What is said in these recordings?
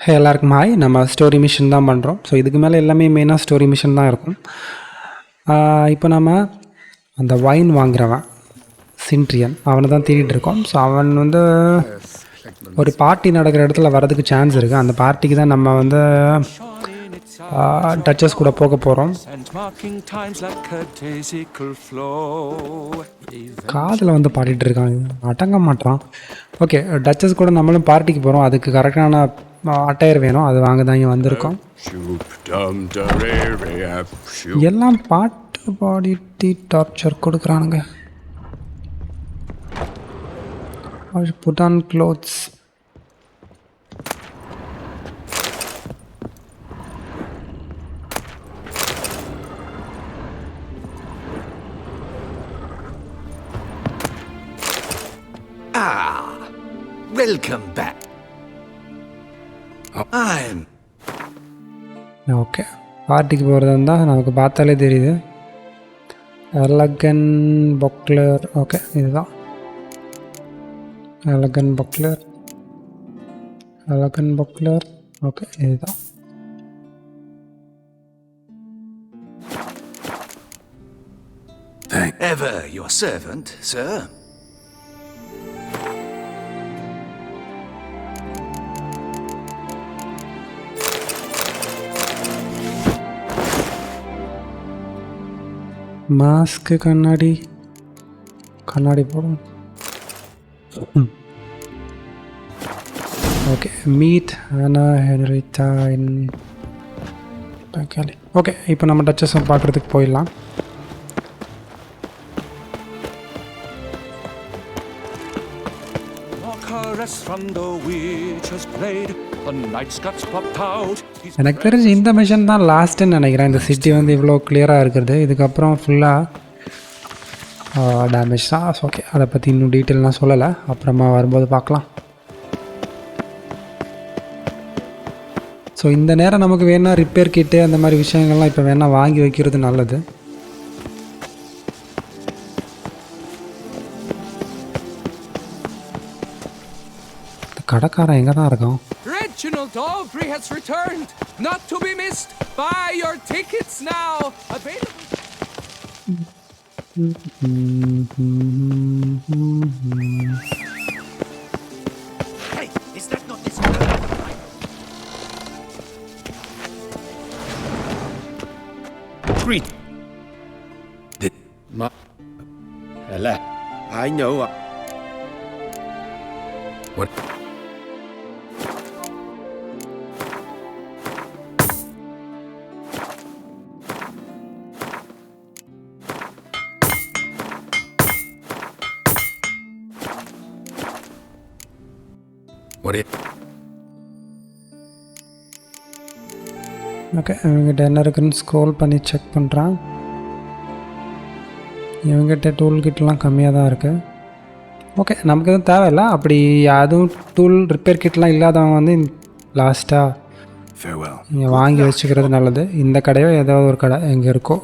எல்லாருக்கும் ஹாய். நம்ம story mission தான் பண்ணுறோம். ஸோ இதுக்கு மேலே எல்லாமே மெயினாக ஸ்டோரி மிஷன் தான் இருக்கும். இப்போ நம்ம அந்த வைன் வாங்குறவன் சின்ட்ரியன் அவனை தான் தேடிட்டு இருக்கோம். ஸோ அவன் வந்து ஒரு பார்ட்டி நடக்கிற இடத்துல வரதுக்கு சான்ஸ் இருக்குது. அந்த பார்ட்டிக்கு தான் நம்ம வந்து டச்சஸ் கூட போக போகிறோம். காதில் வந்து பாடிட்டு இருக்கான், அடங்க மாட்டான். ஓகே, டச்சஸ் கூட நம்மளும் பார்ட்டிக்கு போகிறோம். அதுக்கு கரெக்டான அட்டையர் வேணும், அது வாங்க தான் இங்கே வந்திருக்கோம். எல்லாம் பாட்டு பாடிட்டு டார்ச்சர் கொடுக்குறானுங்க. Put on clothes. Welcome back. I'm okay, பார்ட்டிக்கு போகிறதா இருந்தால் நமக்கு பார்த்தாலே தெரியுது. எலகன் பக்லர். ஓகே, இதுதான் எலகன் பக்லர். எலகன் பக்லர். ஓகே, இதுதான். ever your servant, sir. மாஸ்க்கு கண்ணாடி போடும். ஓகே, மீட் ஆனா ஹெனரிட்டா இன் கேலி. ஓகே, இப்போ நம்ம டச்சஸை பார்க்குறதுக்கு போயிடலாம். எனக்கு தெரிஞ்சு இந்த மிஷன் தான் லாஸ்ட்டுன்னு நினைக்கிறேன். இந்த சிட்டி வந்து இவ்வளோ கிளியராக இருக்கிறது. இதுக்கப்புறம் ஃபுல்லாக டேமேஜ் தான். ஓகே, அதை பற்றி இன்னும் டீட்டெயிலாம் சொல்லலை, அப்புறமா வரும்போது பார்க்கலாம். ஸோ இந்த நேரம் நமக்கு வேணால் ரிப்பேர் கிட்டு அந்த மாதிரி விஷயங்கள்லாம் இப்போ வேணால் வாங்கி வைக்கிறது நல்லது. கடைக்காரன் எங்கே தான் இருக்கான்? Reginald Aubrey has returned, not to be missed. Buy your tickets now. Available. Hey, is that not this? Greet. Hello. I know. What? Okay, இவங்ககிட்ட என்ன இருக்குன்னு ஸ்க்ரோல் பண்ணி செக் பண்ணுறான். இவங்ககிட்ட டூல் கிட்லாம் கம்மியாக தான் இருக்குது. ஓகே, நமக்கு எதுவும் தேவையில்லை. அப்படி அதுவும் டூல் ரிப்பேர் கிட்லாம் இல்லாதவங்க வந்து லாஸ்ட்டாக நீங்கள் வாங்கி வச்சுக்கிறது நல்லது. இந்த கடையோ ஏதோ ஒரு கடை எங்கே இருக்கோ.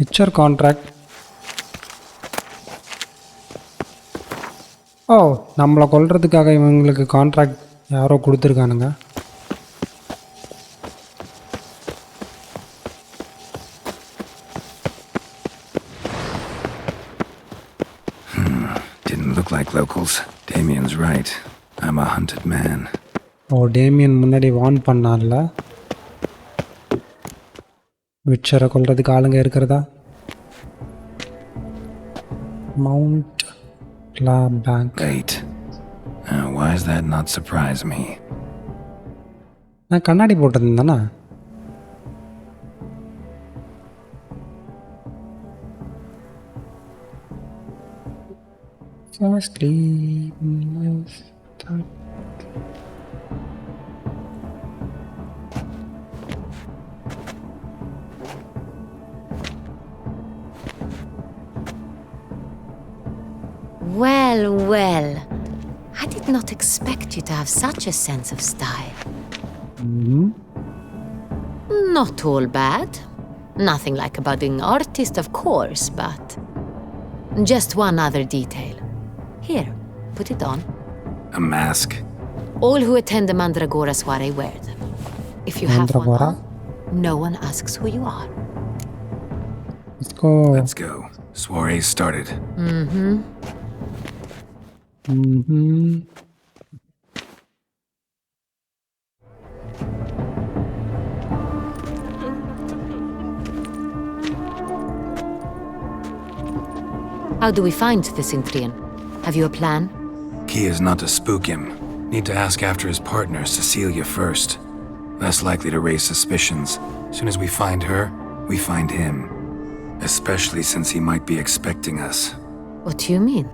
Picture contract. ஓ, நம்மளை கொல்றதுக்காக இவங்களுக்கு கான்ட்ராக்ட் யாரோ கொடுத்துருக்கானுங்க. Didn't look like locals. Damien's right. I'm a hunted man. ஓ, டேமியன் முன்னாடி வார்ன் பண்ணார்ல விட்சரை கொல்றதுக்கு ஆளுங்க இருக்கிறதா. Mount La Bank. Wait. Why does that not surprise me? நான் கண்ணாடி போட்டிருந்தேன்னா. Firstly, Well. I did not expect you to have such a sense of style. Not all bad. Nothing like a budding artist, of course, but... Just one other detail. Here, put it on. A mask? All who attend the Mandragora soiree wear them. If you have one Mandragora? on, no one asks who you are. let's go. Let's go. Soiree started. How do we find the Cintrian? Have you a plan? Key is not to spook him. Need to ask after his partner, Cecilia, first. Less likely to raise suspicions. Soon as we find her, we find him. Especially since he might be expecting us. What do you mean?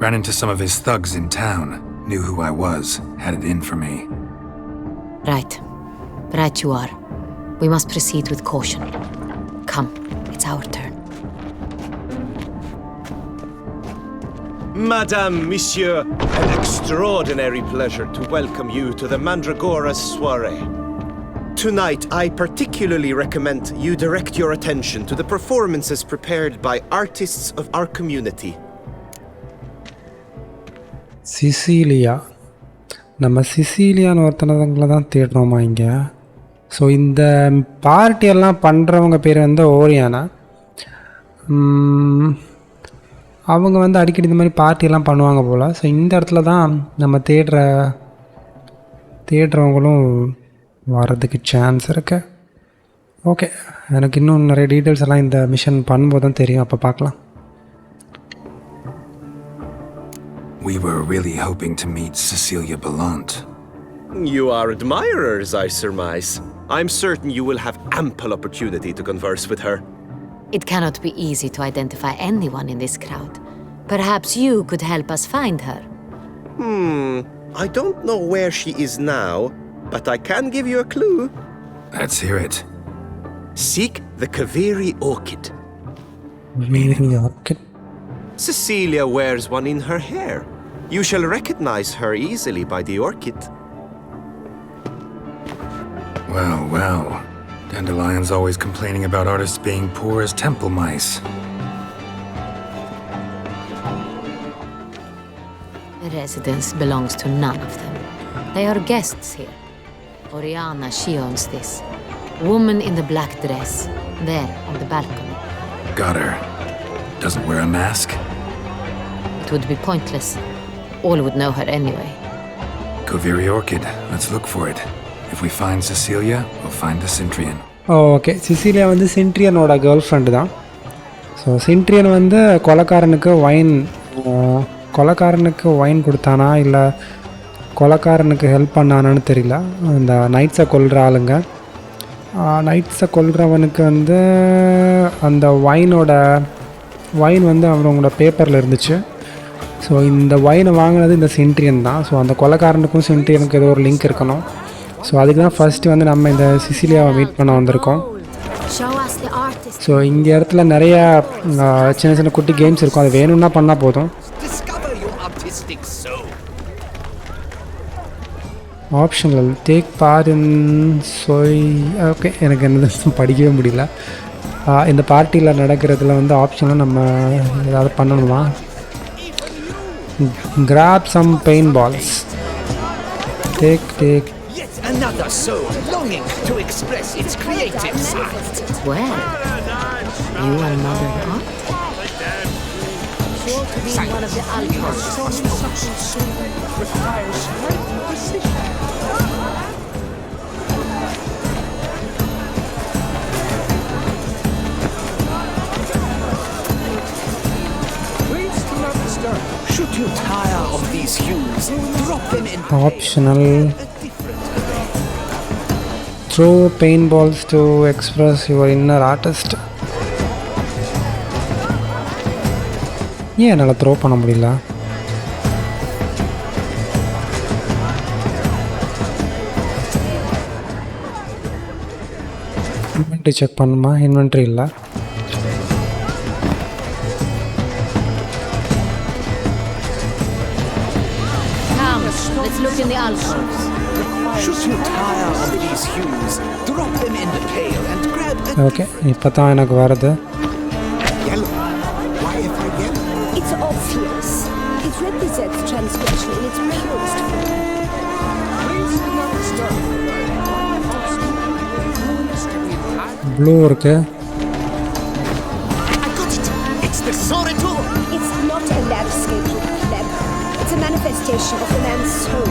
Ran into some of his thugs in town. Knew who I was. Had it in for me. Right. Right you are. We must proceed with caution. Come, it's our turn. Madame, Monsieur, an extraordinary pleasure to welcome you to the Mandragora soiree. Tonight, I particularly recommend you direct your attention to the performances prepared by artists of our community. Cecilia நம்ம சிசிலியான்னு ஒருத்தனங்களை தான் தேடுறோமா இங்கே. So இந்த பார்ட்டியெல்லாம் பண்ணுறவங்க பேர் வந்து ஓரியானா. அவங்க வந்து அடிக்கடி இந்த மாதிரி பார்ட்டியெல்லாம் பண்ணுவாங்க போல். ஸோ இந்த இடத்துல தான் நம்ம தேடுறவங்களும் வர்றதுக்கு சான்ஸ் இருக்கு. ஓகே, எனக்கு இன்னும் நிறைய டீட்டெயில்ஸ் எல்லாம் இந்த மிஷன் பண்ணும்போது தான் தெரியும். அப்போ பார்க்கலாம். We were really hoping to meet Cecilia Belant. You are admirers, I surmise. I'm certain you will have ample opportunity to converse with her. It cannot be easy to identify anyone in this crowd. Perhaps you could help us find her. I don't know where she is now, but I can give you a clue. Let's hear it. Seek the Kaveri orchid. Very okay. Cecilia wears one in her hair. You shall recognize her easily by the orchid. Well. Dandelion's always complaining about artists being poor as temple mice. The residence belongs to none of them. They are guests here. Oriana, she owns this. Woman in the black dress, there on the balcony. Got her. Doesn't wear a mask? It would be pointless. All would know her anyway. Kaveri orchid. Let's look for it. If we find Cecilia, we'll find the Cintrian. Okay, Cecilia வந்து சின்ட்ரியனோட girl friend தான். So சின்ட்ரியன் வந்து கொலைக்காரனுக்கு wine கொடுத்தானா இல்லை கொலைக்காரனுக்கு help பண்ணானான்னு தெரியல. இந்த நைட்ஸை கொல்கிற ஆளுங்க, நைட்ஸை கொல்கிறவனுக்கு வந்து அந்த வைன் வந்து அவங்களோட பேப்பரில் இருந்துச்சு. ஸோ இந்த வைனை வாங்கினது இந்த சின்ட்ரியன் தான். ஸோ அந்த கொலைக்காரனுக்கும் சின்ட்ரியனுக்கும் ஏதோ ஒரு லிங்க் இருக்கணும். ஸோ அதுக்கு தான் ஃபஸ்ட்டு வந்து நம்ம இந்த சிசிலியாவை மீட் பண்ண வந்திருக்கோம். ஸோ இந்த இடத்துல நிறையா சின்ன சின்ன குட்டி கேம்ஸ் இருக்கும். அது வேணும்னா பண்ணால் போதும். Optional take part in okay, எனக்கு என்னது படிக்கவே முடியல. இந்த பார்ட்டியில் நடக்கிறதுல வந்து ஆப்ஷனில் நம்ம ஏதாவது பண்ணணுமா? Grab some paint balls. Take Another soul longing to express its creative side. Well, you are modern art? Sure to be one of the alphas. Requires great precision. Please do not disturb. Should you tire of these hues, drop them in Optional. Throw paintballs to express your inner artist. ஏன் என்னால் throw பண்ண முடியல? Inventory check பண்ணுமா? Inventory இல்லை. Come, let's look in the alcoves. Should you tire of these hues, drop them in the pail and grab a okay, இப்போ தான் எனக்கு வருது. yellow. Why if I yellow? It's obvious. It represents transgression in its purest form. Please do not disturb. Blue இருக்குது. I got it! It's the Soreto! It's not a landscape, you pleb. It's a manifestation of the man's soul.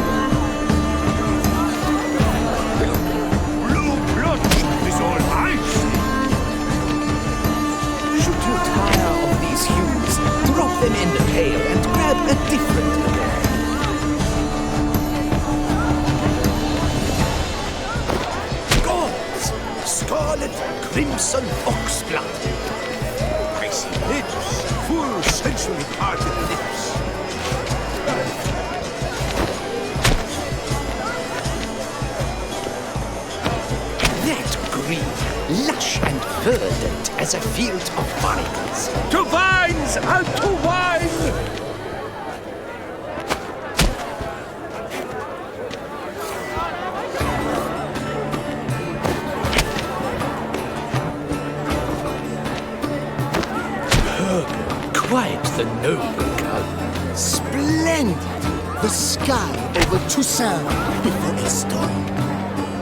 Blue blood is all ice! Should you tire of these hues, drop them in the pail and grab a different color. Gods! Scarlet crimson oxblood. Icy lips, full sensually parted lips. That green, lush and verdant as a field of vines. To vines and to wine! Quite the noble color. Splendid! The sky over Toussaint before a storm.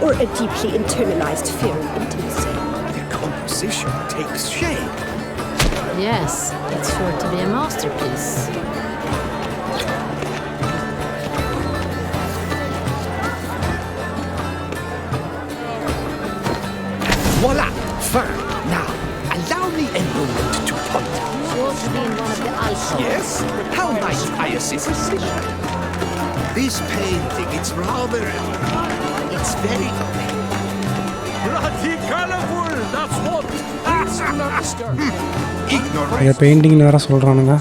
Or a deeply internalized fear of intimacy. The composition takes shape. Yes, it's sure to be a masterpiece. Voila! Fine. Now, allow me a moment to ponder. Sure to be in one of the alcoves. Yes? How might I assist? This painting, it's rather... It's very... Bloody colorful, that's what! Please do not disturb. Ignorant. இதை பெயிண்டிங்னு வேறு சொல்கிறானுங்க.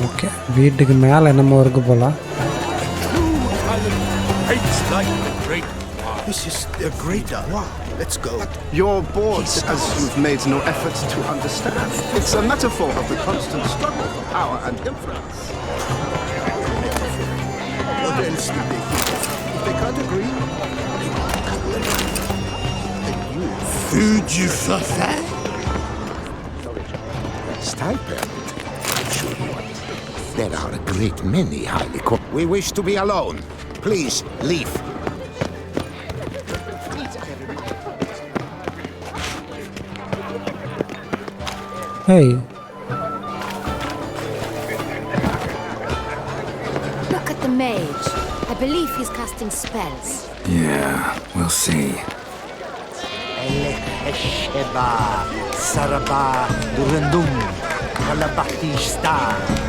Okay, வீட்டுக்கு மேலே என்னமோ இருக்கு போல். It's like the great... This is the great... Wow. Let's go. You're bored as you've made no effort to understand. It's a metaphor of the constant struggle for power and influence. What else did they do? If they can't agree... Feu du Fafin? Stipend? I'm sure you want. There are a great many highly... We wish to be alone. Please, leave. Hey, Look at the mage. I believe he's casting spells. Yeah, we'll see. Sheba, Saraba, Durandum, Kalabatista,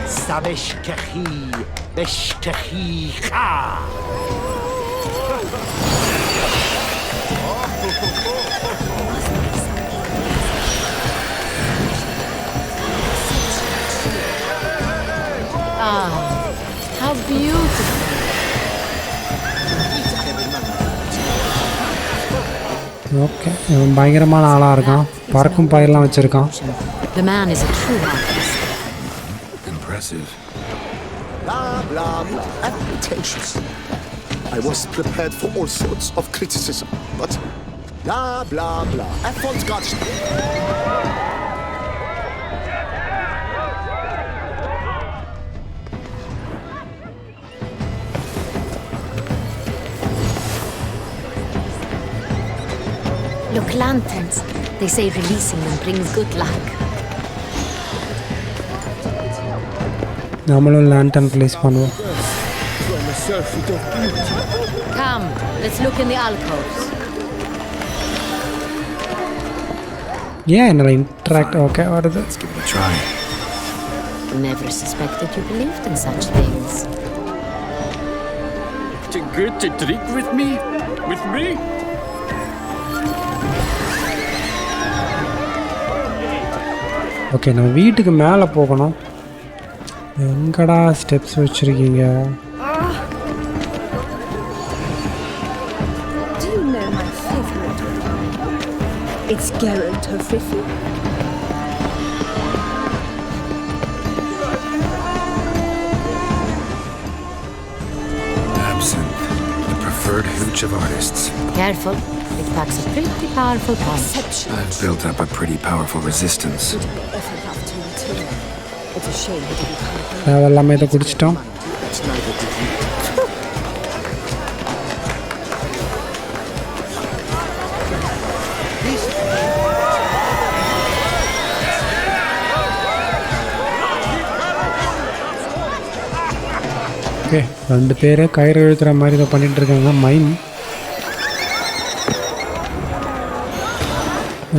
Sabeshkahi, Beshkahi, Ha! Ah, how beautiful. Okay, இவன் பயங்கரமான ஆளாக இருக்கான். பறக்கும் பயிரெலாம் வச்சுருக்கான். The man is a true artist. Impressive. Blah, blah, blah. I'm pretentious. I was prepared for all sorts of criticism, but blah, blah, blah. I thought God's... Look, lanterns. They say releasing them brings good luck. நம்மளும் lantern release பண்ணுவோம். Come, let's look in the alcoves. ஏன் என்னால் interact okay வருது. Let's give it a try. Never suspected you believed in such things. To get a drink with me? With me? Okay, நம்ம வீட்டுக்கு மேலே போகணும். எங்கடா steps வச்சுருக்கீங்க? It's Geralt of Riffy. Absinthe, the preferred hooch of artists. Careful, it packs a pretty powerful punch. Exception. I've built up a pretty powerful resistance. It's a shame we didn't come. தேவையில்லாமல் இதை குடிச்சிட்டோம். That's neither did you. Okay, 2 பேர் கயிறு இழுக்கிற மாதிரி இதை பண்ணிகிட்டு இருக்காங்க. Mime.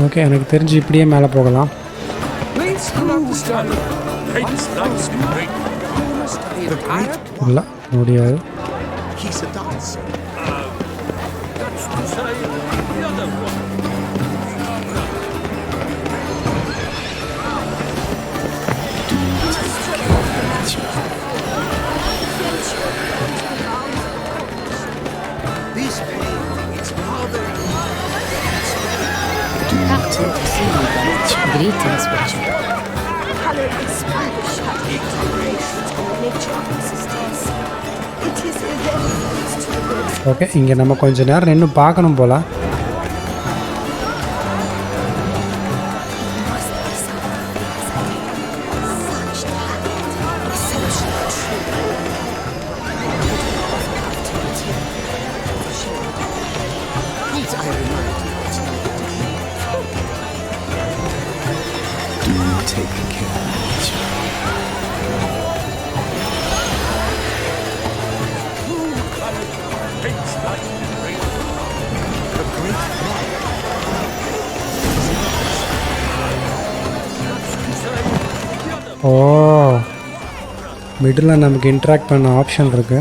Okay, எனக்கு தெரிஞ்சு இப்படியே மேலே போகலாம். Please do not disturb me. You're tired? இல்லை, முடியாது. He's a dancer. Captain to see you guys. Greetings, Richard. Hello, Spanish declarations on the nature of resistance. It is irrelevant to the words. Okay, இங்கே நம்ம கொஞ்சம் நேரம் நின்று பார்க்கணும் போல். Must be something such talent, exceptional Needs I remind you that neither did you. Do take care. ஓ, middle நமக்கு interact பண்ண option இருக்குது.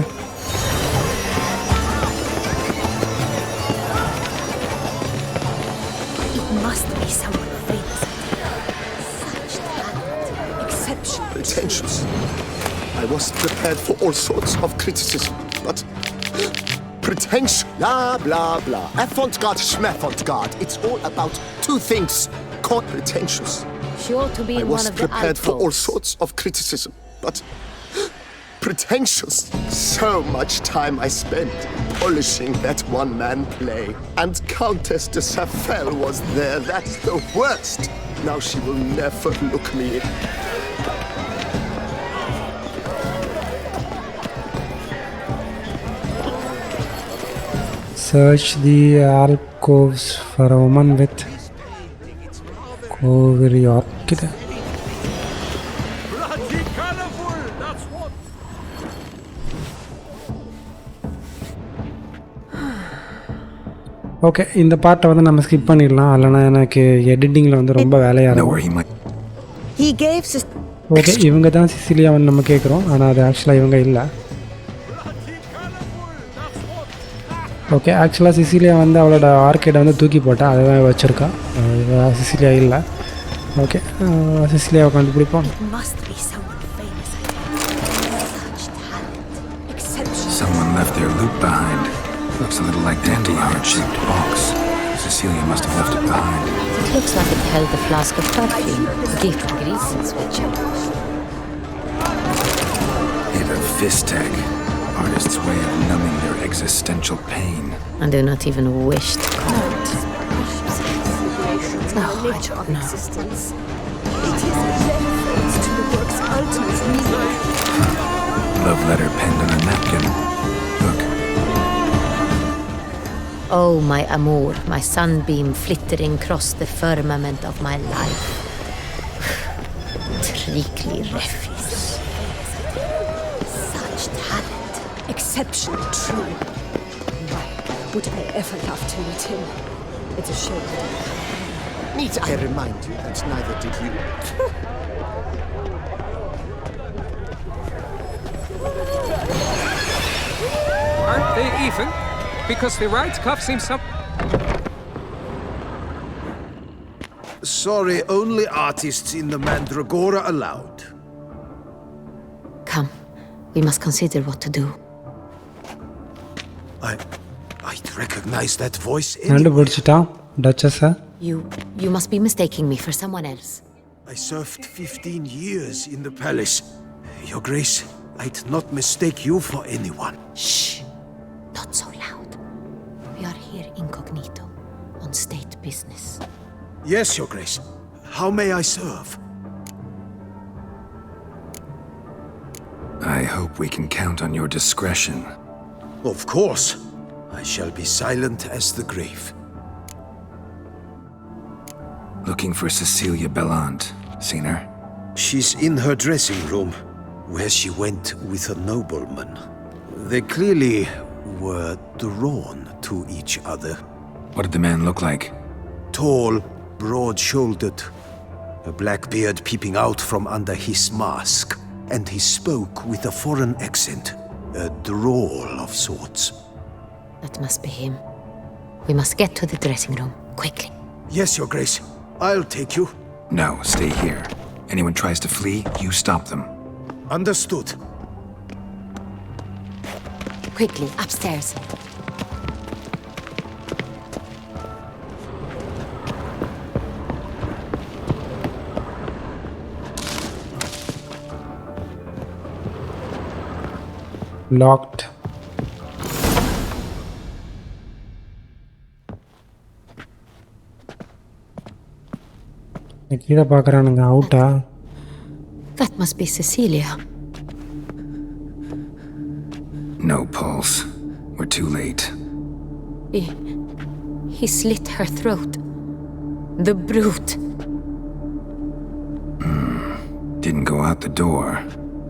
It must be someone famous. Such talent, exceptional. Pretentious. I was prepared for all sorts of criticism, but pretentious. Blah, blah, blah. Avant-garde, schmeffant-garde. It's all about 2 things. Called pretentious. Sure to be I one was of the prepared for all alphas. sorts of criticism, but pretentious. So much time I spent polishing that one-man play. And Countess de Safel was there. That's the worst. Now she will never look me in. Search the alcoves for a woman with coverior. கிட்ட okay, இந்த பார்ட்டை வந்து நம்ம skip பண்ணிடலாம். இல்லைனா எனக்கு எடிட்டிங்கில் வந்து ரொம்ப வேலையாக Know இருக்கும். where he might. He gave us. Okay, இவங்க தான் சிசிலியா வந்து நம்ம கேட்குறோம், ஆனால் அது ஆக்சுவலாக இவங்க இல்லை. ஓகே, ஆக்சுவலாக சிசிலியா வந்து அவளோட ஆர்கேடை வந்து தூக்கி போட்டா, அதை தான் வச்சுருக்கா. சிசிலியா இல்லை. ஓகே, சிசிலியாவை கண்டுபிடிப்போம். It must be someone famous. Such talent, exceptional. Someone left their loot behind. Looks a little like dandelion-shaped box. Cecilia must have left it behind. It looks like it held a flask of perfume, a gift of Greece's Richard. Hit a fist tag. Artist's way of numbing their existential pain. I do not even wish to comment. The nature of existence. It is irrelevant to the work's ultimate meaning. Love letter penned on a napkin. Look, Oh, my amour, my sunbeam flittering across the firmament of my life. Trickly refuse. Such talent, exceptional true. Why would I ever love to meet him? It's a shame. Need I remind you that neither did you. Aren't they even? Because the right cuff seems so... Sorry, only artists in the Mandragora allowed. Come, we must consider what to do. I'd recognize that voice anyway. கண்டுபிடிச்சிட்டான் டச்சஸை. You must be mistaking me for someone else. I served 15 years in the palace. Your Grace, I'd not mistake you for anyone. Shh! Not so loud. We are here incognito, on state business. Yes, Your Grace. How may I serve? I hope we can count on your discretion. Of course. I shall be silent as the grave. Looking for Cecilia Bellant. Seen her? She's in her dressing room, where she went with a nobleman. They clearly were drawn to each other. What did the man look like? Tall, broad-shouldered, a black beard peeping out from under his mask, and he spoke with a foreign accent, a drawl of sorts. That must be him. We must get to the dressing room, quickly. Yes, Your Grace. I'll take you. No, stay here. Anyone tries to flee, you stop them. Understood. Quickly, upstairs. Locked. கீழே பார்க்குறானுங்க அவுட்டா. That must be Cecilia. No pulse. We're too late. He slit her throat. The brute. Didn't go out the door.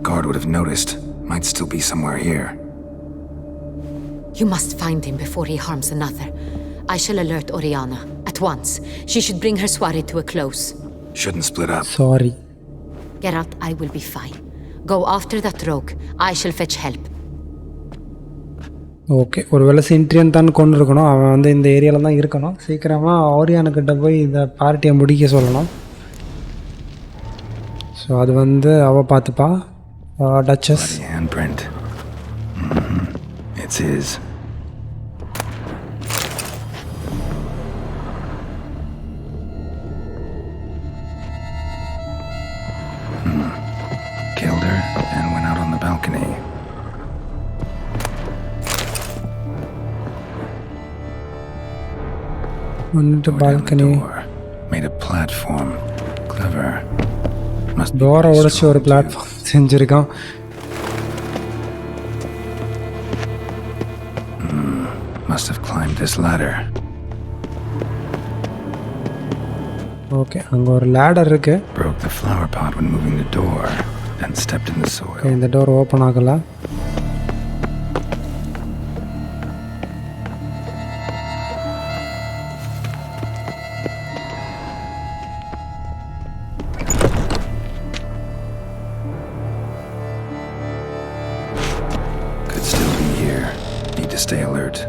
Guard would have noticed. Might still be somewhere here. You must find him before he harms another. I shall alert Oriana at once. She should bring her soirée to a close. Shouldn't split up. Sorry. Geralt, I will be fine. Go after that rogue. I shall fetch help. Okay, ஒருவேளை சின்ட்ரியன் தான் கொண்டு இருக்கணும். அவன் வந்து இந்த ஏரியாவில் தான் இருக்கணும். சீக்கிரமாக ஓரியானுக்கிட்ட போய் இந்த பார்ட்டியை முடிக்க சொல்லணும். ஸோ அது வந்து அவள் பார்த்துப்பா. Duchess. Handprint. It's his. Killed her and went out on the balcony. On the balcony. Made a platform. Clever. Must be டோரை உடைச்சி ஒரு பிளாட்ஃபார்ம் செஞ்சுருக்கான். Must have climbed this ladder. Okay, அங்கே ஒரு லேடர் இருக்கு. Broke the flower pot when moving the door, then stepped in the soil. இந்த door open ஆகல. Could still be here. Need to stay alert.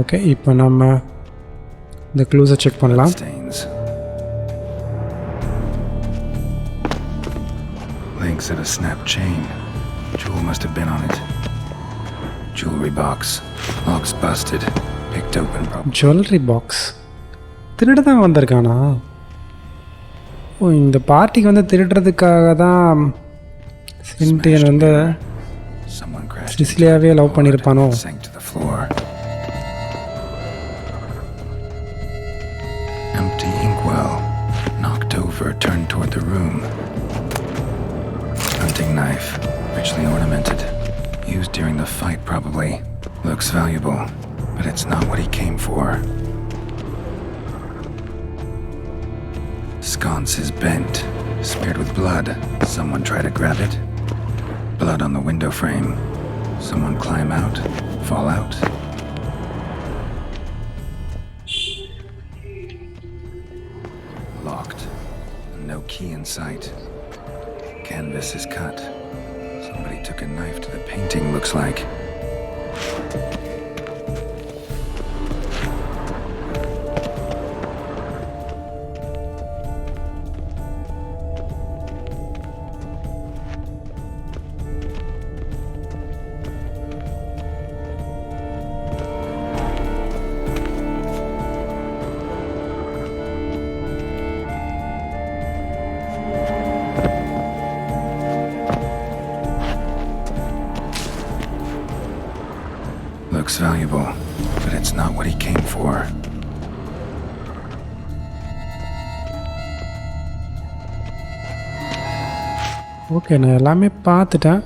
Okay, இப்போ நம்ம இந்த க்ளூஸை check பண்ணலாம். Stains. Links at a snap chain. Jewel must have been on it. Jewelry box. Locks busted. Picked open probably. Jewellery box. திருட தான் வந்திருக்கானா? ஓ, இந்த பார்ட்டிக்கு வந்து திருடுறதுக்காக தான் சின்ட்ரியன் வந்து Someone crashed. சிசிலியாவே லவ் பண்ணியிருப்பானோ? Sank to the floor. Empty inkwell. Knocked over, turned toward the room. Hunting knife. Richly ornamented. Used during the fight, probably. Looks valuable, but it's not what he came for. Sconce is bent. Smeared with blood. Someone try to grab it? Blood on the window frame. Someone climb out? fall out. Locked. No key in sight. Canvas is cut. Somebody took a knife to the painting, looks like. Looks valuable, but it's not what he came for. Okay, நான் எல்லாமே பார்த்துட்டேன்.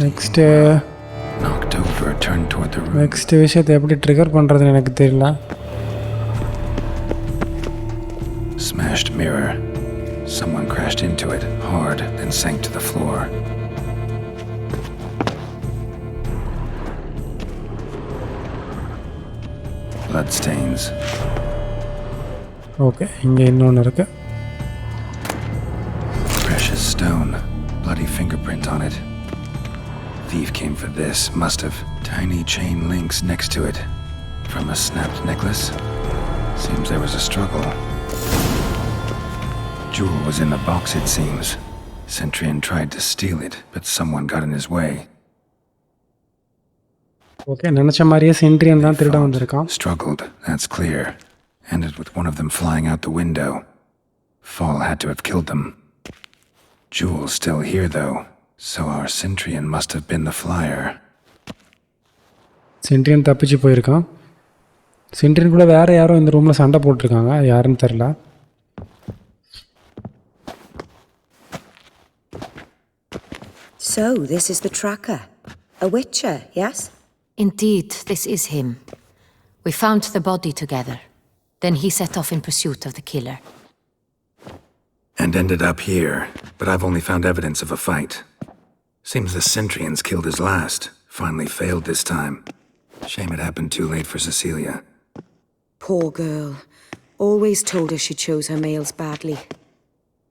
Next Knocked over, turned toward the room. Next விஷயத்தை எப்படி trigger பண்ணுறதுன்னு எனக்கு தெரியல. Smashed mirror. Someone crashed into it hard, then sank to the floor. Bloodstains. Okay, இங்கே இன்னொன்று இருக்கு. Precious stone. Bloody fingerprint on it. Thief came for this. Must have. Tiny chain links next to it. From a snapped necklace. Seems there was a struggle. Jewel was in the box, it seems. Centurion tried to steal it, but someone got in his way. Okay, நினச்ச மாதிரியே சென்ட்ரியன் தான் திருட வந்திருக்கான். Struggled, that's clear. Ended with one of them flying out the window. Fall had to have killed them. Jewel's still here, though, so our Cintrian must have been the flyer. சென்ட்ரியன் தப்பிச்சு போயிருக்கான். சென்ட்ரியன் கூட வேறு யாரும் இந்த ரூமில் சண்டை போட்டிருக்காங்க, யாருன்னு தெரில. So, this is the tracker. A witcher, yes? Indeed, this is him. We found the body together. Then he set off in pursuit of the killer. And ended up here, but I've only found evidence of a fight. Seems the Centurions killed his last. Finally failed this time. Shame it happened too late for Cecilia. Poor girl. Always told her she chose her males badly.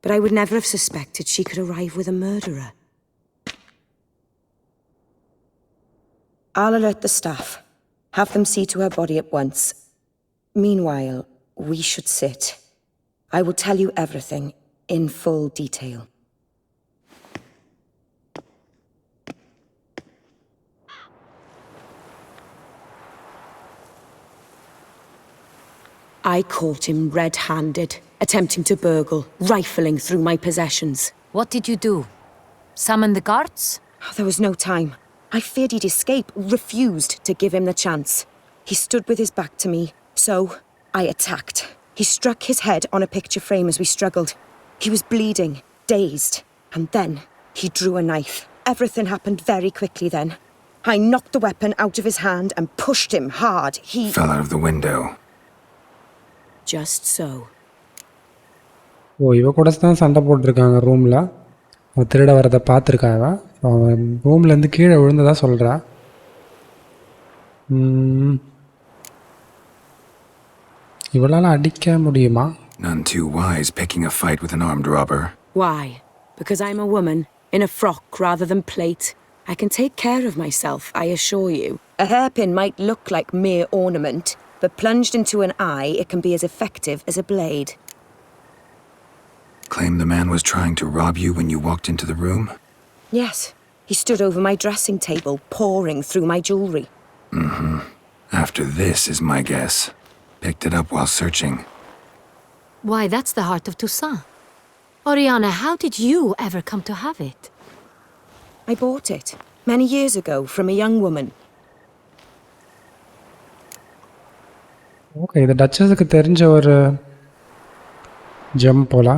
But I would never have suspected she could arrive with a murderer. I'll alert the staff. Have them see to her body at once. Meanwhile, we should sit. I will tell you everything in full detail. I caught him red-handed, attempting to burgle, rifling through my possessions. What did you do? Summon the guards? There was no time. I feared he'd escape, refused to give him the chance. He stood with his back to me, so I attacked. He struck his head on a picture frame as we struggled. He was bleeding, dazed, and then he drew a knife. Everything happened very quickly then. I knocked the weapon out of his hand and pushed him hard. He Fell out of the window. Just so. ஓ, இவ கூட தான் சண்டை போட்டிருக்காங்க ரூமில். அவன் திருட வரதை பார்த்துருக்கா. அவன் ரூம்லேருந்து கீழே விழுந்ததா சொல்கிறா. இவளால் அடிக்க முடியுமா? None too wise picking a fight with an armed robber. Why? Because I'm a woman, in a frock rather than plate. I can take care of myself, I assure you. A hairpin might look like mere ornament, but plunged into an eye, it can be as effective as a blade. Claim the man was trying to rob you when you walked into the room? Yes. He stood over my dressing table, pouring through my jewelry. After this is my guess. Picked it up while searching. Why, that's the heart of Toussaint. Oriana, how did you ever come to have it? I bought it, many years ago, from a young woman. Okay, இது டச்சஸுக்கு தெரிஞ்ச ஒரு GeM போல.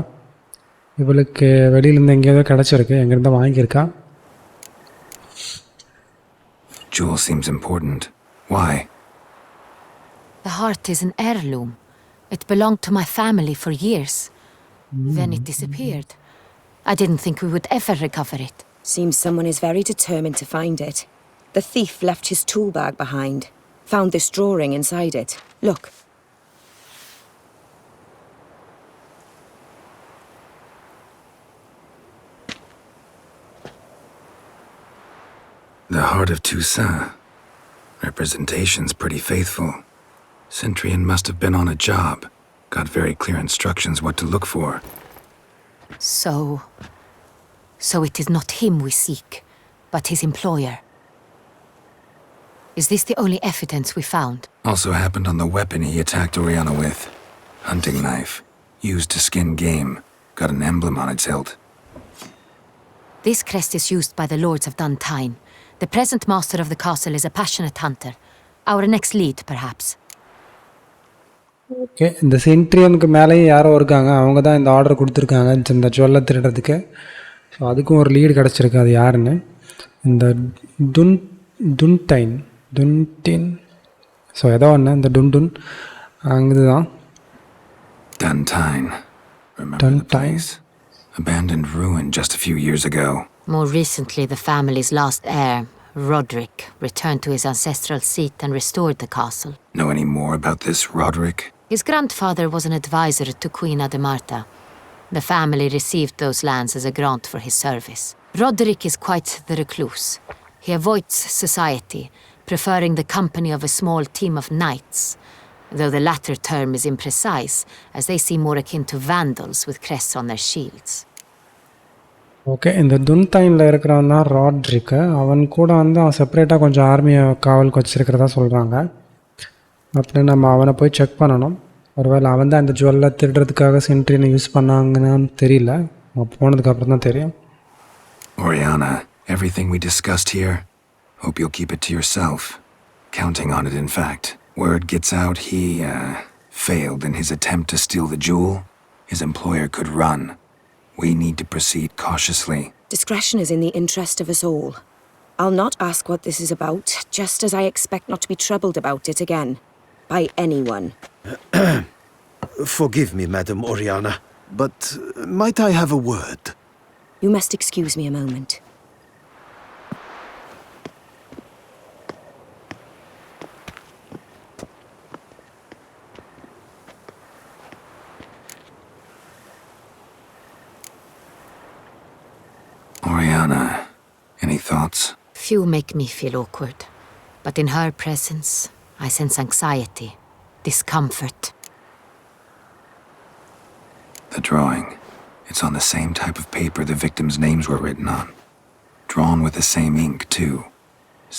இவளுக்கு வெளியிலேருந்து எங்கேயாவது கிடச்சிருக்கு, எங்கேருந்து வாங்கியிருக்கா. Jewel seems important. Why? The heart is an heirloom. It belonged to my family for years. Then it disappeared. I didn't think we would ever recover it. Seems someone is very determined to find it. The thief left his tool bag behind. Found this drawing inside it. Look. The Heart of Toussaint. Representation's pretty faithful. Cintrian must have been on a job. Got very clear instructions what to look for. So it is not him we seek, but his employer. Is this the only evidence we found? Also happened on the weapon he attacked Oriana with. Hunting knife. Used to skin game. Got an emblem on its hilt. This crest is used by the Lords of Duntine. The present master of the castle is a passionate hunter. Our next lead, perhaps. Okay, இந்த சென்ட்ரியனுக்கு மேலேயும் யாரோ இருக்காங்க. அவங்க தான் இந்த order கொடுத்துருக்காங்க இந்த ஜுவல்லை திருடுறதுக்கு. So அதுக்கும் ஒரு லீடு கிடச்சிருக்கு. அது யாருன்னு இந்த துன்டைன் ஸோ ஏதோ ஒன்று இந்த டுன் அங்கே தான். Duntine. Remember the place? Abandoned ruin just a few years ago. More recently, the family's last heir, Roderick, returned to his ancestral seat and restored the castle. Know any more about this Roderick? His grandfather was an advisor to Queen Ademarta. The family received those lands as a grant for his service. Roderick is quite the recluse. He avoids society, preferring the company of a small team of knights, though the latter term is imprecise, as they seem more akin to vandals with crests on their shields. Okay, இந்த துன்டைனில் இருக்கிறவன் தான் ராட்ரிக்கு. அவன் கூட வந்து அவன் செப்பரேட்டாக கொஞ்சம் ஆர்மியை காவலுக்கு வச்சுருக்கிறதா சொல்கிறாங்க. அப்படின்னு நம்ம அவனை போய் செக் பண்ணணும். ஒருவேளை அவன் தான் இந்த ஜுவல்லை திருடுறதுக்காக சென்ட்ரினை யூஸ் பண்ணாங்கன்னு தெரியல. அவன் போனதுக்கப்புறம் தான் தெரியும். Oriana, everything we discussed here, hope you'll keep it to yourself. Counting on it, in fact. Word gets out he, failed in his attempt to steal the jewel. His employer could run. We need to proceed cautiously. Discretion is in the interest of us all. I'll not ask what this is about, just as I expect not to be troubled about it again. By anyone. Forgive me, Madam Oriana, but might I have a word? You must excuse me a moment. Oriana, any thoughts? Few make me feel awkward, but in her presence, I sense anxiety, discomfort. The drawing. It's on the same type of paper the victims' names were written on. Drawn with the same ink, too.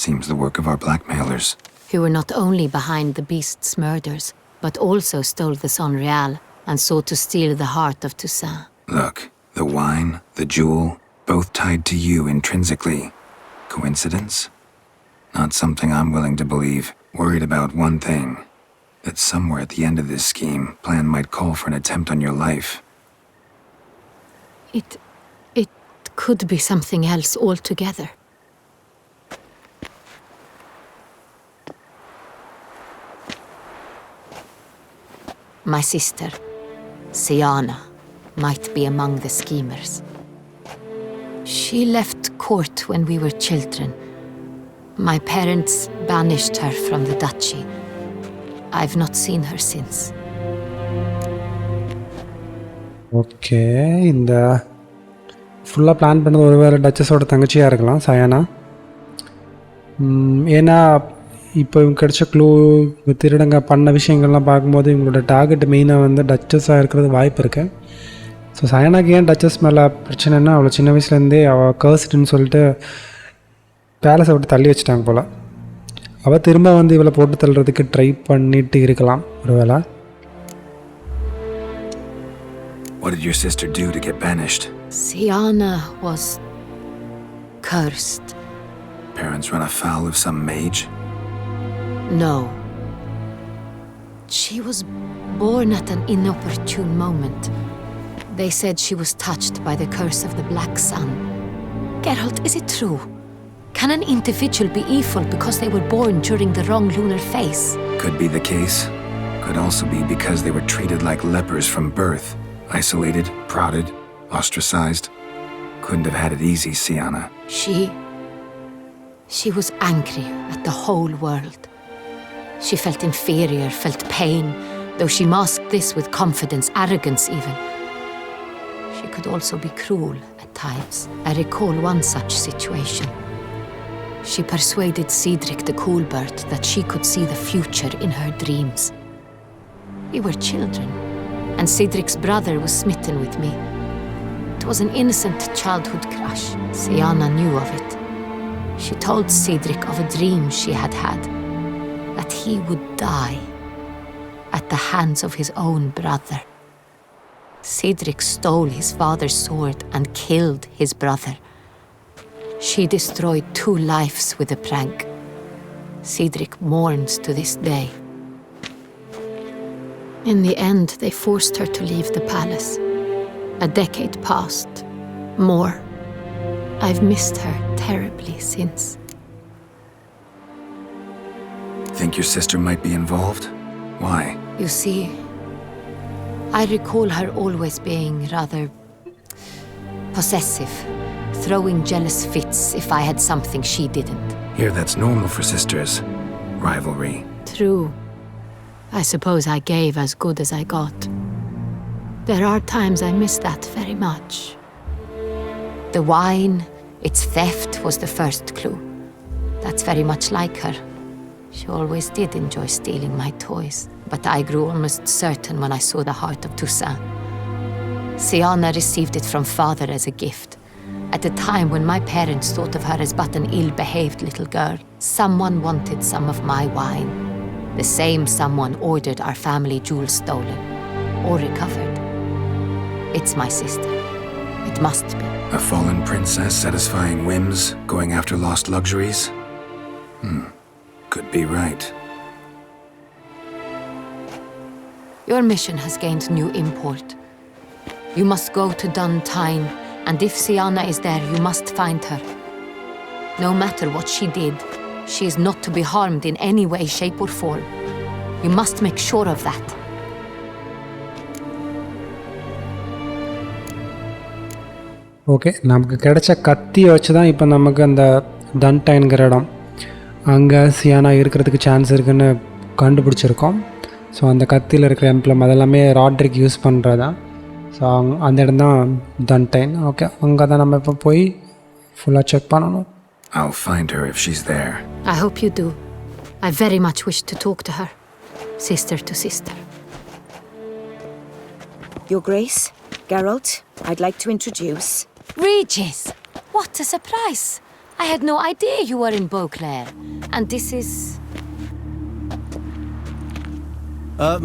Seems the work of our blackmailers. Who were not only behind the beast's murders, but also stole the Son Real and sought to steal the heart of Toussaint. Look, the wine, the jewel, both tied to you intrinsically. Coincidence? Not something I'm willing to believe. Worried about one thing. That somewhere at the end of this scheme, plan might call for an attempt on your life. It could be something else altogether. My sister, Siana, might be among the schemers. She left court when we were children. My parents banished her from the duchy. I've not seen her since. Okay, இந்த ஃபுல்லாக plan பண்ணது ஒருவேளை டச்சஸோட தங்கச்சியாக இருக்கலாம், சயானா. ஏன்னா இப்போ இவங்க கிடைச்ச clue திருடங்க பண்ண விஷயங்கள்லாம் பார்க்கும்போது இவங்களோட டார்கெட் மெயினாக வந்து டச்சஸாக இருக்கிறது வாய்ப்பு இருக்குது. ஸோ சயானாக்கு ஏன் டச்சஸ் மேலே பிரச்சனைன்னா, அவளை சின்ன வயசுலேருந்தே அவள் கர்ஸ்டுன்னு சொல்லிட்டு பேலஸை விட்டு தள்ளி வச்சுட்டாங்க போல். அவள் திரும்ப வந்து இவளை போட்டு தள்ளுறதுக்கு ட்ரை பண்ணிட்டு இருக்கலாம் ஒருவேளை. What did your sister do to get banished? Siana was cursed. Parents run afoul of some mage? No. She was born at an inopportune moment. They said she was touched by the curse of the Black Sun. Geralt, is it true? Can an individual be evil because they were born during the wrong lunar phase? Could be the case. Could also be because they were treated like lepers from birth. Isolated, prodded, ostracized. couldn't have had it easy, Sienna. She was angry at the whole world. She felt inferior, felt pain, though she masked this with confidence, arrogance even. She could also be cruel at times. I recall one such situation. She persuaded Cedric the Coolbird that she could see the future in her dreams. We were children, and Cedric's brother was smitten with me. It was an innocent childhood crush. Sienna knew of it. She told Cedric of a dream she had had, that he would die at the hands of his own brother. Cedric stole his father's sword and killed his brother. She destroyed 2 lives with a prank. Cedric mourns to this day. In the end, they forced her to leave the palace. A decade passed. More. I've missed her terribly since. Think your sister might be involved? Why? You see, I recall her always being rather possessive, throwing jealous fits if I had something she didn't. Here, that's normal for sisters. Rivalry. True. I suppose I gave as good as I got. There are times I miss that very much. The wine, its theft, was the first clue. That's very much like her. She always did enjoy stealing my toys, but I grew almost certain when I saw the heart of Toussaint. Sienna received it from father as a gift. At a time when my parents thought of her as but an ill-behaved little girl, someone wanted some of my wine. The same someone ordered our family jewels stolen, or recovered. It's my sister. It must be. A fallen princess satisfying whims, going after lost luxuries? Could be right. Your mission has gained new import. You must go to Duntine, and if Sienna is there, you must find her. No matter what she did, she is not to be harmed in any way, shape or form. You must make sure of that. Okay, நமக்கு கிடைச்ச கத்தியை வச்சு தான் இப்போ நமக்கு அந்த டன்டைன்கிற இடம் அங்கே சியானா இருக்கிறதுக்கு சான்ஸ் இருக்குதுன்னு கண்டுபிடிச்சிருக்கோம். ஸோ அந்த கத்தியில் இருக்கிற எம்ப்ளம் அதெல்லாமே ராட்ரிக் யூஸ் பண்ணுறதா. ஸோ அந்த இடம் தான் டன்டைன். ஓகே, அங்கே தான் நம்ம இப்போ போய் ஃபுல்லாக செக் பண்ணணும். I'll find her if she's there. I hope you do. I very much wish to talk to her. Sister to sister. Your Grace, Geralt, I'd like to introduce... Regis! What a surprise! I had no idea you were in Beauclair. And this is...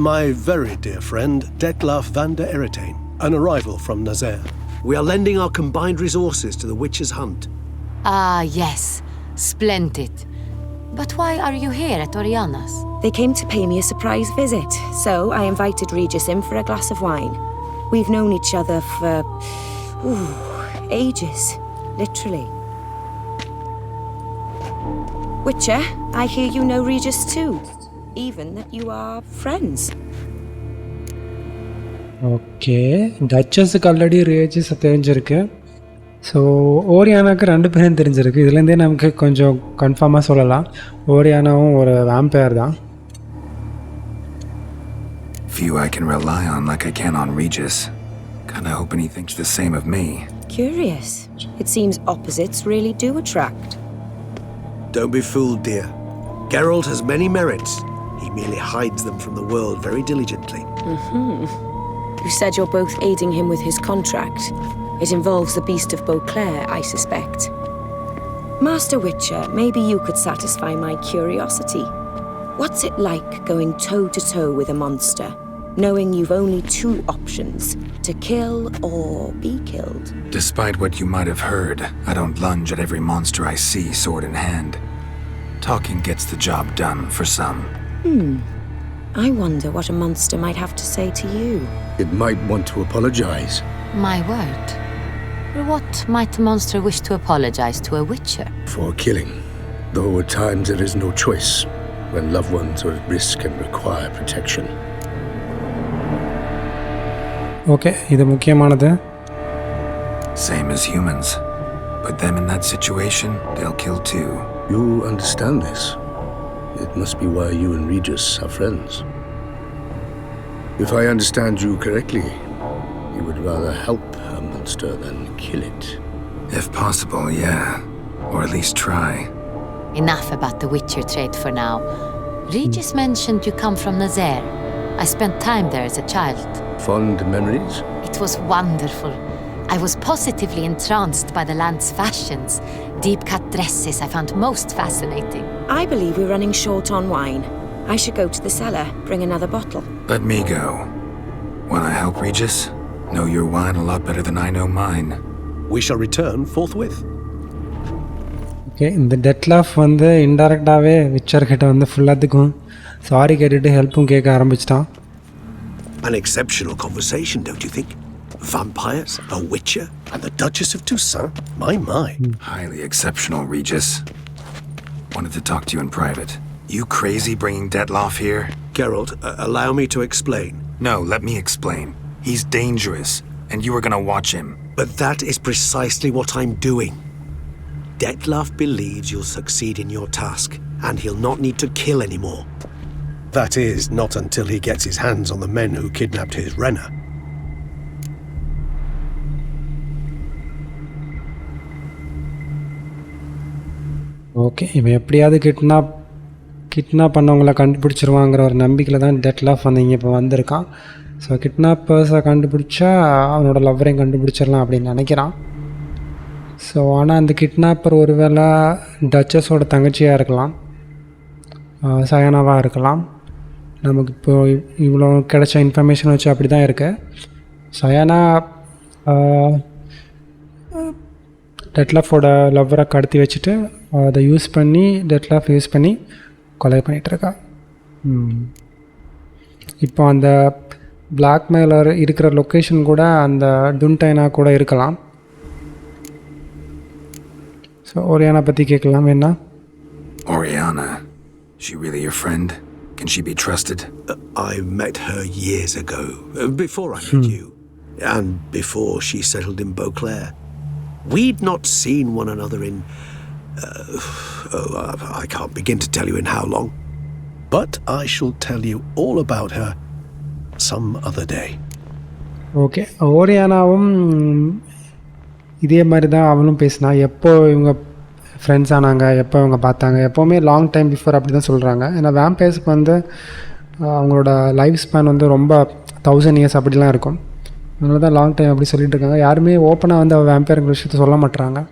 My very dear friend, Detlaf van der Eretain, an arrival from Nazaire. We are lending our combined resources to the witch's hunt. Ah, yes. Splendid. But why are you here at Oriana's? They came to pay me a surprise visit, so I invited Regis in for a glass of wine. We've known each other for... ages. Literally. Witcher, I hear you know Regis too. Even that you are friends. Okay, டச்சஸுக்கு already ரேஜஸ் தெரிஞ்சிருக்கு. So ஓரியானாவுக்கு 2 பேரும் தெரிஞ்சிருக்கு. இதுலேருந்தே நமக்கு கொஞ்சம் கன்ஃபார்மாக சொல்லலாம், ஓரியானாவும் ஒரு வேம்பயர் தான். Few I can rely on like I can on Regis. Kinda hoping he thinks the same of me. Curious. It seems opposites really do attract. Don't be fooled, dear. Geralt has many merits. He merely hides them from the world very diligently. You said you're both aiding him with his contract. It involves the Beast of Beauclair, I suspect. Master Witcher, maybe you could satisfy my curiosity. What's it like going toe-to-toe with a monster, knowing you've only 2 options, to kill or be killed? Despite what you might have heard, I don't lunge at every monster I see sword in hand. Talking gets the job done for some. I wonder what a monster might have to say to you. It might want to apologize. My word. What might a monster wish to apologize to a witcher? For killing. Though at times there is no choice, when loved ones are at risk and require protection. Okay, இது முக்கியமானது. Same as humans. Put them in that situation, they'll kill too. You understand this. It must be why you and Regis are friends. If I understand you correctly, you would rather help a monster than kill it. If possible, yeah. Or at least try. Enough about the Witcher trade for now. Regis mentioned you come from Nazaire. I spent time there as a child. Fond memories? It was wonderful. I was positively entranced by the land's fashions. Deep-cut dresses I found most fascinating. I believe we're running short on wine. I should go to the cellar, bring another bottle. Let me go. Wanna help, Regis? Know your wine a lot better than I know mine. We shall return forthwith. Okay, இந்த டெட்லாஃப் வந்து இன்டெரக்டாகவே Witcher கிட்ட வந்து ஃபுல்லாத்துக்கும் sorry கேட்டுட்டு ஹெல்ப்பும் கேட்க ஆரம்பிச்சிட்டான். An exceptional conversation, don't you think? Vampires, a witcher, and the Duchess of Toussaint? My. Highly exceptional, Regis. Wanted to talk to you in private. You crazy bringing Detloff here? Geralt, allow me to explain. No, let me explain. He's dangerous, and you are gonna watch him. But that is precisely what I'm doing. Detloff believes you'll succeed in your task, and he'll not need to kill anymore. That is, not until he gets his hands on the men who kidnapped his Renna. Okay, இவன் எப்படியாவது kidnap பண்ணவங்கள கண்டுபிடிச்சிருவாங்கிற ஒரு நம்பிக்கையில் தான் டெட்லாஃப் வந்து இங்கே இப்போ வந்திருக்கான். So கிட்னாப்பர்ஸை கண்டுபிடிச்சா அவனோட லவ்வரையும் கண்டுபிடிச்சிடலாம் அப்படின்னு நினைக்கிறான். ஸோ ஆனால் அந்த கிட்னாப்பர் ஒருவேளை டச்சஸோட தங்கச்சியாக இருக்கலாம், சயானாவாக இருக்கலாம். நமக்கு இப்போ இவ்வளோ கிடைச்ச இன்ஃபர்மேஷன் வச்சு அப்படி தான் இருக்குது. சயானா டெட்லாஃபோட லவ்வரை கடத்தி வச்சுட்டு அதை டெட்லாஃப் யூஸ் பண்ணி கொலை பண்ணிகிட்ருக்கா. இப்போ அந்த பிளாக்மெயிலர் இருக்கிற லொக்கேஷன் கூட அந்த டுன்டைனா கூட இருக்கலாம். ஸோ ஓரியானா பற்றி கேட்கலாம். என்ன Oriana, she really your friend? Can she be trusted? I met her years ago, before I met you, and before she settled in Beauclair. We'd not seen one another in... I can't begin to tell you in how long. But I shall tell you all about her some other day. Okay, ஓரியானாவும் இதே மாதிரி தான் அவளும் பேசினா. எப்போ இவங்க friends ஆனாங்க, எப்போ இவங்க பார்த்தாங்க, எப்போவுமே லாங் டைம் பிஃபோர் அப்படி தான் சொல்கிறாங்க. ஏன்னா வேம்பயர்ஸுக்கு வந்து அவங்களோட லைஃப் ஸ்பேன் வந்து ரொம்ப 1000 years அப்படிலாம் இருக்கும். அதனால தான் லாங் டைம் அப்படி சொல்லிட்டு இருக்காங்க. யாருமே ஓப்பனாக வந்து அவள் வேம்பயருங்கிற விஷயத்த சொல்ல மாட்டுறாங்க.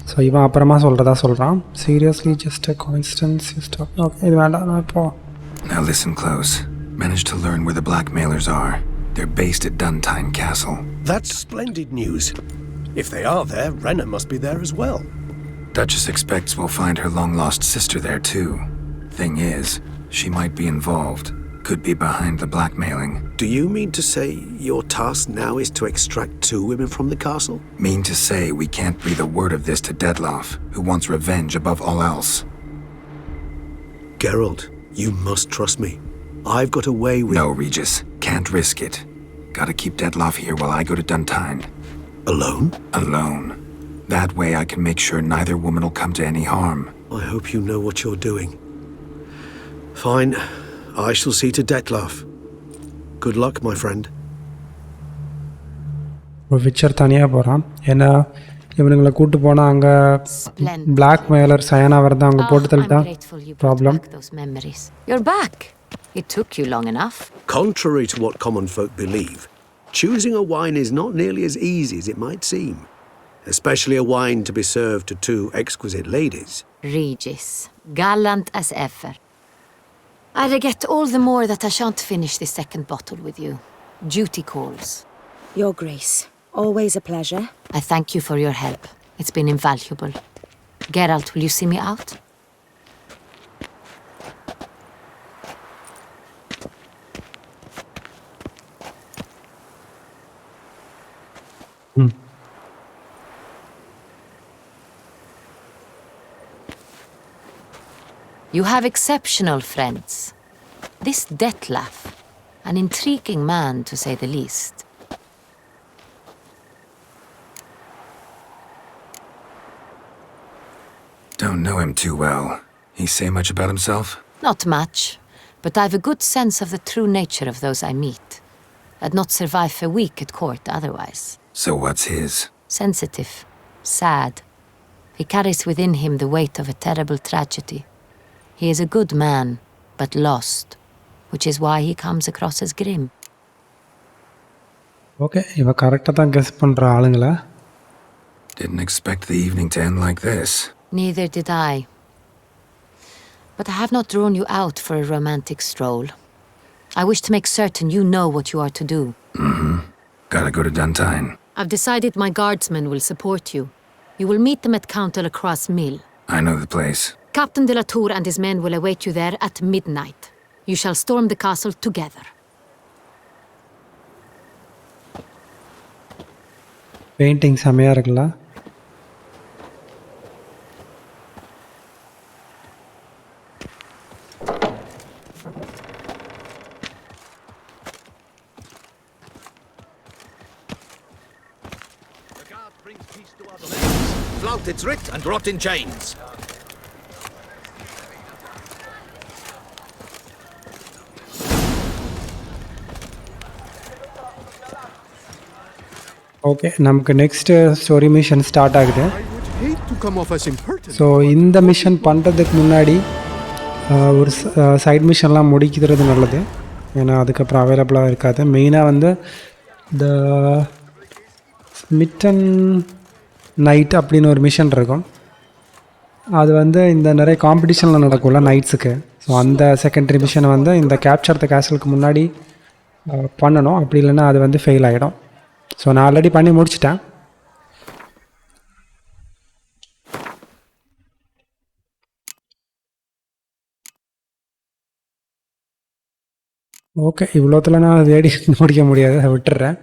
ஸோ இவன் அப்புறமா சொல்கிறான். Seriously just a coincidence. Okay, இது வேண்டாம், நான் இப்போ. Now listen close. Managed to learn where the blackmailers are. They're based at Duntine Castle. That's splendid news. If they are there, Renna must be there as well. Duchess expects we'll find her long-lost sister there too. Thing is, she might be involved. Could be behind the blackmailing. Do you mean to say your task now is to extract 2 women from the castle? Mean to say we can't breathe a word of this to Detloff, who wants revenge above all else. Geralt, you must trust me. I've got a way with... No, Regis. Can't risk it. Gotta keep Detloff here while I go to Duntine. Alone? Alone. That way I can make sure neither woman will come to any harm. I hope you know what you're doing. Fine. I shall see to Detloff. Good luck, my friend. ஒரு Witcher தனியாக போகிறான். ஏன்னா இவனுங்களை கூப்பிட்டு போனால் அங்கே blackmailer Sayana வரதான் அங்கே போட்டு தள்ளிட்டான். Problem. You're back. It took you long enough. Contrary to what common folk believe, choosing a wine is not nearly as easy as it might seem. Especially a wine to be served to 2 exquisite ladies. Regis, gallant as ever. I regret all the more that I shan't finish this second bottle with you. Duty calls. Your Grace, always a pleasure. I thank you for your help. It's been invaluable. Geralt, will you see me out? You have exceptional friends. This Detlaff, an intriguing man to say the least. don't know him too well. He say much about himself? Not much, but I've a good sense of the true nature of those I meet. I'd not survive a week at court otherwise. So what's his? Sensitive, sad. He carries within him the weight of a terrible tragedy. He is a good man, but lost, which is why he comes across as grim. Okay, இவ கரெக்டாக தான் guess பண்ணுற ஆளுங்களா. Didn't expect the evening to end like this. Neither did I. But I have not drawn you out for a romantic stroll. I wish to make certain you know what you are to do. Gotta go to Duntine. I've decided my guardsmen will support you. You will meet them at Count de la Croix's mill. I know the place. Captain de la Tour and his men will await you there at midnight. You shall storm the castle together. Painting செம்மையாக இருக்குல்ல. Flout its writ and rot in chains. Okay, நமக்கு next story mission start ஆகுது. So இந்த mission பண்ணுறதுக்கு முன்னாடி ஒரு side மிஷன்லாம் முடிக்கிறது நல்லது. ஏன்னா அதுக்கப்புறம் அவைலபிளாக இருக்காது. மெயினாக வந்து இந்த மிட்டன் நைட் அப்படின்னு ஒரு மிஷன் இருக்கும். அது வந்து இந்த நிறைய காம்படிஷனில் நடக்கும்ல நைட்ஸுக்கு. ஸோ அந்த செகண்டரி மிஷனை வந்து இந்த கேப்சர் த கேசலுக்கு முன்னாடி பண்ணணும். அப்படி இல்லைன்னா அது வந்து ஃபெயில் ஆகிடும். ஸோ நான் ஆல்ரெடி பண்ணி முடிச்சிட்டேன். ஓகே, இவ்வளோத்துல நான் தேடி முடிக்க முடியாது, விட்டுறேன்.